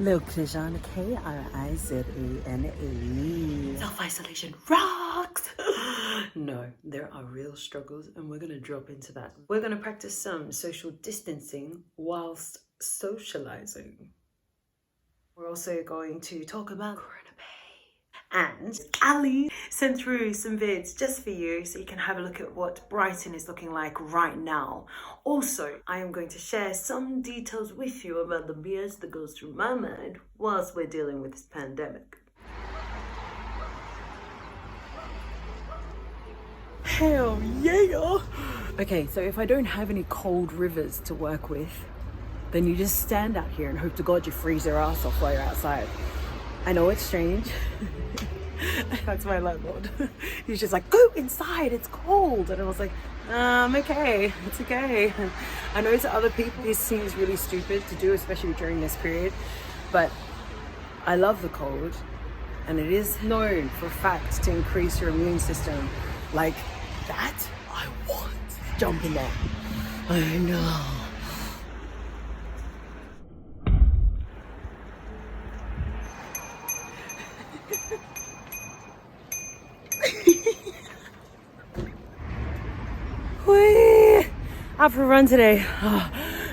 Lilkrizan, K-R-I-Z-A-N-A. Self-isolation rocks! No, there are real struggles and we're going to drop into that. We're going to practice some social distancing whilst socializing. We're also going to talk about Corona Bay. And Ali sent through some vids just for you so you can have a look at what Brighton is looking like right now. Also, I am going to share some details with you about the BS that goes through my mind whilst we're dealing with this pandemic. Hell yeah! Okay, so if I don't have any cold rivers to work with, then you just stand out here and hope to God you freeze your ass off while you're outside. I know it's strange. That's my landlord. He's just like, go inside, it's cold. And I was like, okay, it's okay. I know to other people this seems really stupid to do, especially during this period, but I love the cold, and it is known for a fact to increase your immune system. Like that, I want. Jump in there. I know. Out for a run today. Oh,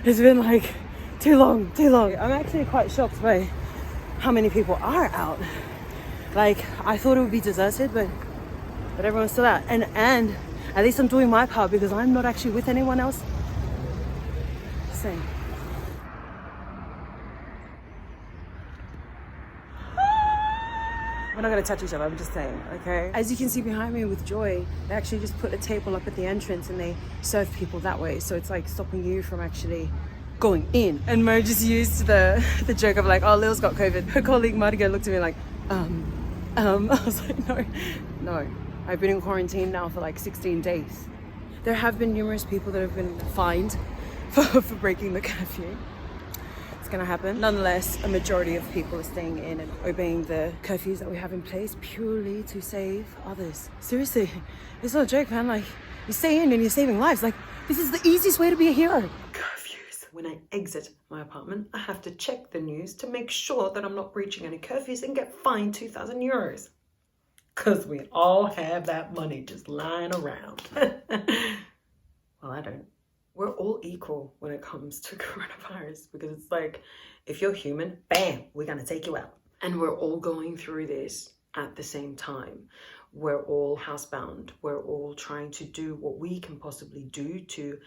it's been like too long. I'm actually quite shocked by how many people are out. Like, I thought it would be deserted, but everyone's still out. And at least I'm doing my part because I'm not actually with anyone else. Same. We're not gonna touch each other, I'm just saying, okay? As you can see behind me with Joy, they actually just put a table up at the entrance and they serve people that way. So it's like stopping you from actually going in. And Mo just used the joke of like, oh, Lil's got COVID. Her colleague Mardigo looked at me like, I was like, no. I've been in quarantine now for like 16 days. There have been numerous people that have been fined for breaking the curfew. Gonna happen. Nonetheless, a majority of people are staying in and obeying the curfews that we have in place purely to save others. Seriously, it's not a joke, man. Like, you stay in and you're saving lives. Like, this is the easiest way to be a hero. Curfews. When I exit my apartment, I have to check the news to make sure that I'm not breaching any curfews and get fined 2,000 euros. Because we all have that money just lying around. Well, I don't. We're all equal when it comes to coronavirus because it's like, if you're human, bam, we're gonna take you out. And we're all going through this at the same time. We're all housebound. We're all trying to do what we can possibly do to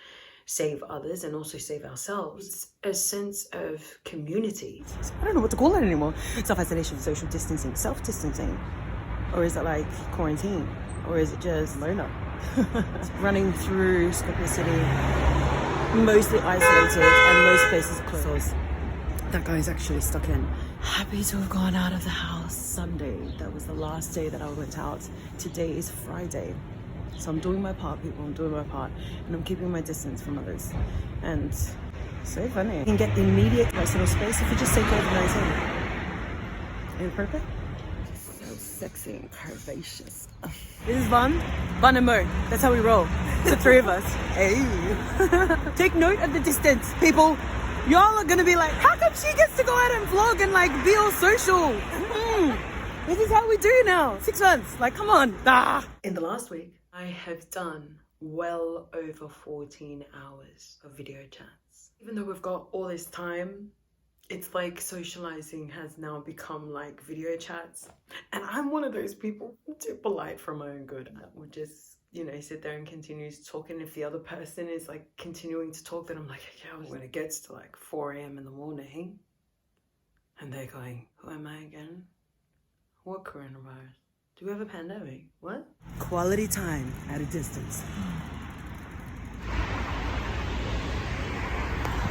save others and also save ourselves. It's a sense of community. I don't know what to call it anymore. Self-isolation, social distancing, self-distancing. Or is it like quarantine? Or is it just loner? Running through Skopje City, mostly isolated and most places closed. That guy's actually stuck in. Happy to have gone out of the house Sunday. That was the last day that I went out. Today is Friday. So I'm doing my part, people. I'm doing my part. And I'm keeping my distance from others. And so funny. You can get immediate personal space if you just take COVID-19. Ain't it perfect? So sexy and curvaceous. This is Van and Mo. That's how we roll. The three of us. Hey. Take note of the distance, people. Y'all are gonna be like, how come she gets to go out and vlog and like be all social? This is how we do now. 6 months. Like, come on. In the last week, I have done well over 14 hours of video chats. Even though we've got all this time, it's like socializing has now become like video chats. And I'm one of those people, too polite for my own good. I would just, sit there and continue talking. If the other person is like continuing to talk, then I'm like, okay, when it gets to like 4 a.m. in the morning and they're going, who am I again? What coronavirus? Do we have a pandemic? What? Quality time at a distance.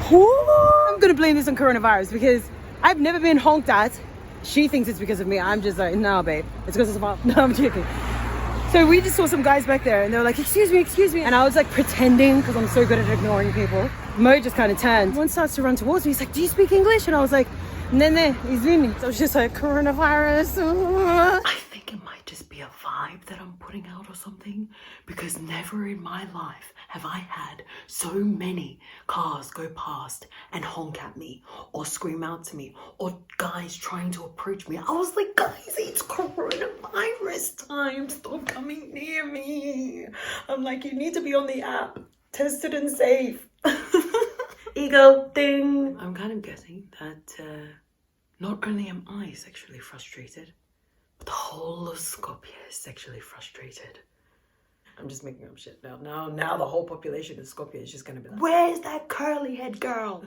I'm gonna blame this on coronavirus because I've never been honked at. She thinks it's because of me. I'm just like, no, babe, it's because of my... No, I'm joking. So we just saw some guys back there and they were like, excuse me. And I was like pretending because I'm so good at ignoring people. Mo just kind of turned. One starts to run towards me. He's like, do you speak English? And I was like, no, he's doing me. So I was just like, coronavirus. I think it might just be a vibe that I'm putting out or something? Because never in my life have I had so many cars go past and honk at me or scream out to me or guys trying to approach me. I was like, guys, it's coronavirus time. Stop coming near me. I'm like, you need to be on the app. Tested and safe. Ego thing. I'm kind of guessing that not only am I sexually frustrated, but the whole of Skopje is sexually frustrated. I'm just making up shit now. Now the whole population of Skopje is just gonna be like, where's that curly head girl?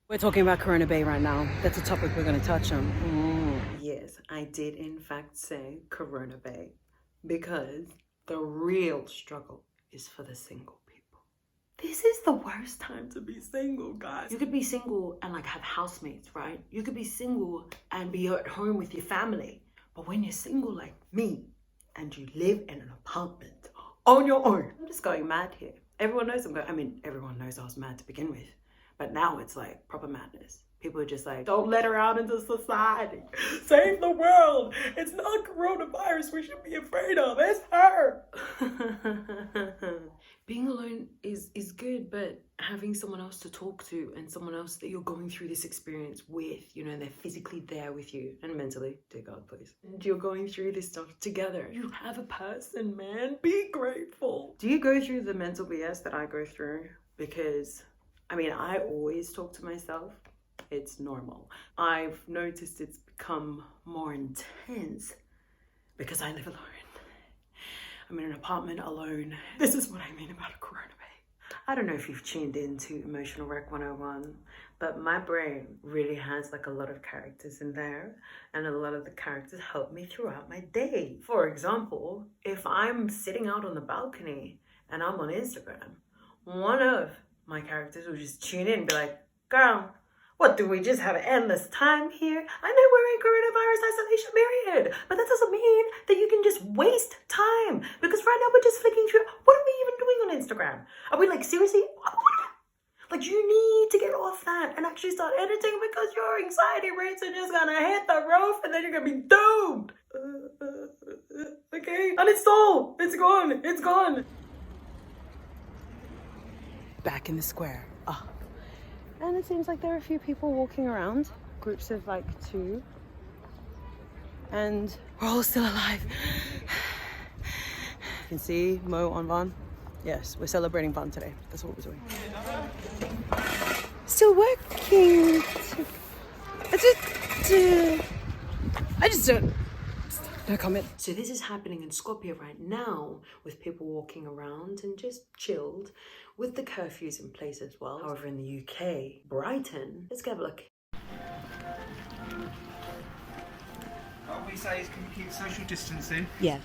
We're talking about Corona Bay right now. That's a topic we're going to touch on. Yes, I did in fact say Corona Bay, because the real struggle is for the single people. This is the worst time to be single, guys. You could be single and like have housemates, right? You could be single and be at home with your family. But when you're single like me and you live in an apartment on your own, I'm just going mad here. Everyone knows everyone knows I was mad to begin with. But now it's like proper madness. People are just like, don't let her out into society. Save the world. It's not coronavirus we should be afraid of. It's her. Being alone is good, but having someone else to talk to and someone else that you're going through this experience with, you know, and they're physically there with you and mentally, dear God, please. And you're going through this stuff together. You have a person, man. Be grateful. Do you go through the mental BS that I go through? Because I always talk to myself. It's normal. I've noticed it's become more intense because I live alone. I'm in an apartment alone. This is what I mean about a Corona Bay. I don't know if you've tuned into Emotional Rec 101, but my brain really has like a lot of characters in there, and a lot of the characters help me throughout my day. For example, if I'm sitting out on the balcony and I'm on Instagram, one of my characters will just tune in and be like, girl, what, do we just have endless time here? I know we're in coronavirus isolation period, but that doesn't mean that you can just waste time. Because right now we're just flicking through. What are we even doing on Instagram? Are we like, seriously? Like, you need to get off that and actually start editing, because your anxiety rates are just gonna hit the roof and then you're gonna be doomed. Okay, uninstall. It's gone. It's gone. Back in the square. And it seems like there are a few people walking around, groups of like 2, and we're all still alive. You can see Mo on Van. Yes, we're celebrating Van today. That's what we're doing. Still working. I just don't. No comment. So this is happening in Skopje right now, with people walking around and just chilled, with the curfews in place as well. However, in the UK, Brighton, let's go have a look. What we say is, can we keep social distancing? Yeah.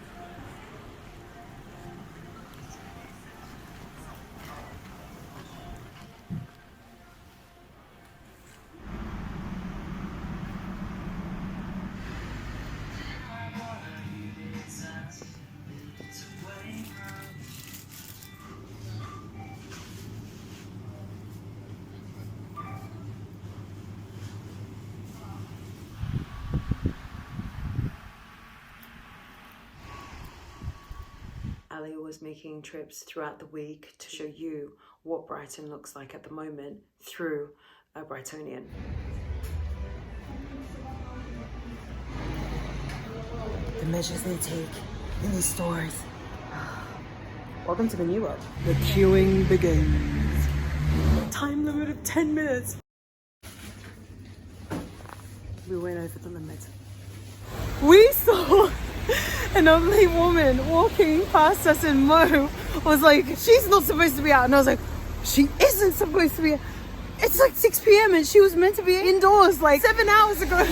Ali was making trips throughout the week to show you what Brighton looks like at the moment through a Brightonian. The measures they take in these stores. Welcome to the new world. The queuing begins. Time limit of 10 minutes. We went over the limit. We saw an elderly woman walking past us, and Mo was like, she's not supposed to be out. And I was like, she isn't supposed to be out. It's like 6 p.m. and she was meant to be indoors like 7 hours ago.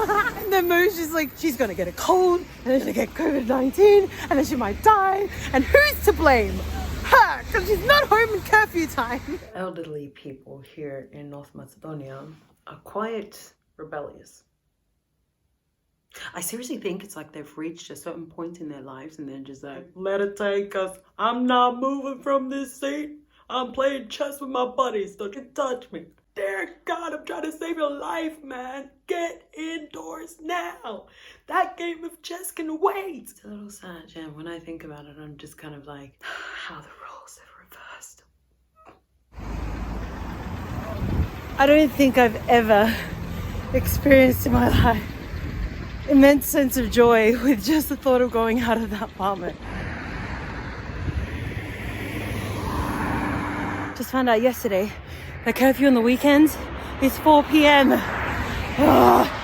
And then Mo's just like, she's gonna get a cold, and then she'll get COVID-19, and then she might die. And who's to blame? Her, because she's not home in curfew time. Elderly people here in North Macedonia are quite rebellious. I seriously think it's like they've reached a certain point in their lives and they're just like, let it take us. I'm not moving from this seat. I'm playing chess with my buddies. Don't you touch me. Dear God, I'm trying to save your life, man. Get indoors now. That game of chess can wait. It's a little sad, Jen. When I think about it, I'm just kind of like, how the roles have reversed. I don't think I've ever experienced in my life immense sense of joy with just the thought of going out of that apartment. Just found out yesterday that curfew on the weekends is 4 p.m.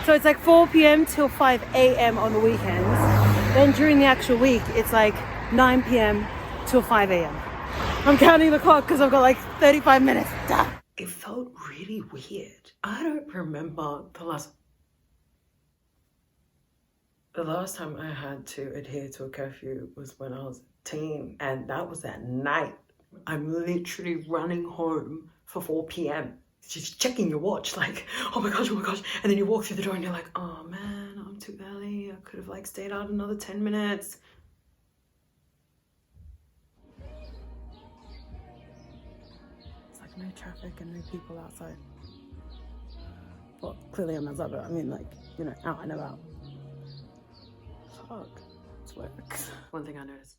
So it's like 4 p.m. till 5 a.m. on the weekends. Then during the actual week, it's like 9 p.m. till 5 a.m. I'm counting the clock because I've got like 35 minutes. It felt really weird. I don't remember the last time I had to adhere to a curfew was when I was a teen, and that was at night. I'm literally running home for 4 p.m. Just checking your watch, like, oh my gosh, and then you walk through the door and you're like, oh man, I'm too early. I could have like stayed out another 10 minutes. It's like no traffic and no people outside. Well, clearly I'm outside, but I mean like, you know, out and about. Fuck, it's work. One thing I noticed.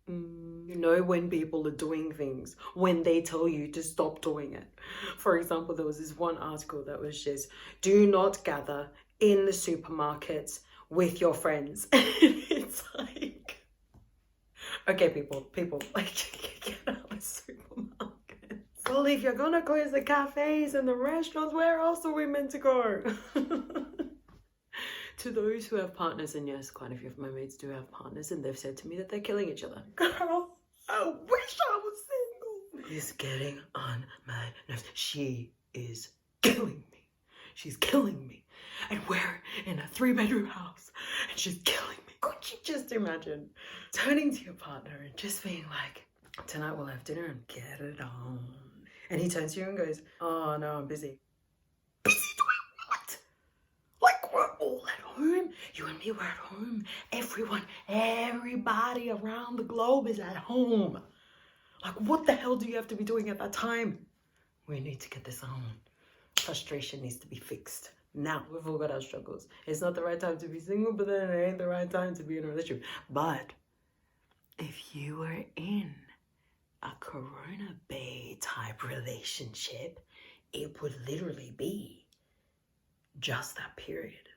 You know when people are doing things, when they tell you to stop doing it. For example, there was this one article that was just, do not gather in the supermarkets with your friends. It's like, okay, people, like, get out of the supermarkets. Well, if you're gonna close the cafes and the restaurants, where else are we meant to go? To those who have partners, and yes, quite a few of my mates do have partners, and they've said to me that they're killing each other. Girl, I wish I was single. It's getting on my nerves. She is killing me. She's killing me. And we're in a 3-bedroom house, and she's killing me. Could you just imagine turning to your partner and just being like, tonight we'll have dinner and get it on. And he turns to you and goes, oh no, I'm busy. Busy doing what? Like, we're all at home. You and me, we're at home. Everybody around the globe is at home. Like, what the hell do you have to be doing at that time? We need to get this on. Frustration needs to be fixed. Now, we've all got our struggles. It's not the right time to be single, but then it ain't the right time to be in a relationship. But if you were in a Corona Bay type relationship, it would literally be just that period.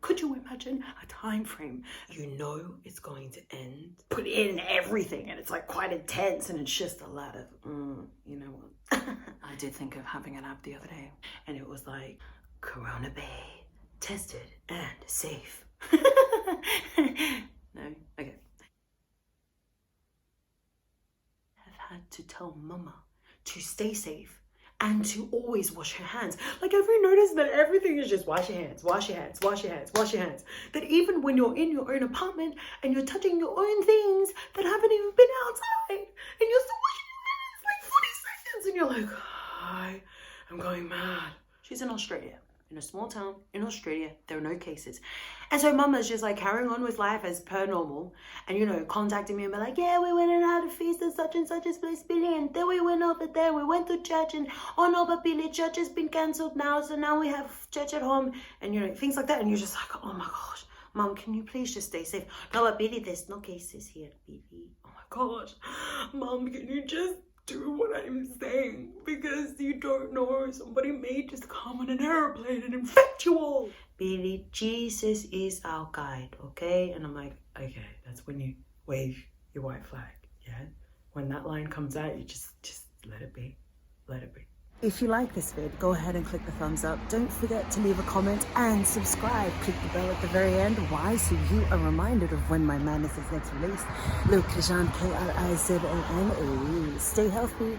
Could you imagine a time frame? You know it's going to end. Put in everything and it's like quite intense and it's just a lot of, you know what? I did think of having an app the other day and it was like, Corona Bay, tested and safe. No? Okay. I've had to tell mama to stay safe and to always wash her hands. Like, have you noticed that everything is just wash your hands, wash your hands, wash your hands, wash your hands? That even when you're in your own apartment and you're touching your own things that haven't even been outside and you're still washing your hands like 40 seconds and you're like, I'm going mad. She's in Australia. In a small town in Australia, there are no cases. And so mama's just like carrying on with life as per normal and, you know, contacting me and be like, yeah, we went and had a feast at such and such's place, Billy, and then we went over there, we went to church and, oh no, but Billy, church has been cancelled now, so now we have church at home and, you know, things like that. And you're just like, oh my gosh, Mom, can you please just stay safe? No, but Billy, there's no cases here, Billy. Oh my gosh, Mom, can you just do what I'm saying, because you don't know, somebody may just come on an airplane and infect you all. Billy, Jesus is our guide, okay? And I'm like, okay, that's when you wave your white flag, yeah? When that line comes out, you just let it be, let it be. If you like this vid, go ahead and click the thumbs up. Don't forget to leave a comment and subscribe. Click the bell at the very end. Why? So you are reminded of when my madness is next released. Lilkrizan, K-R-I-Z-A-N. Stay healthy.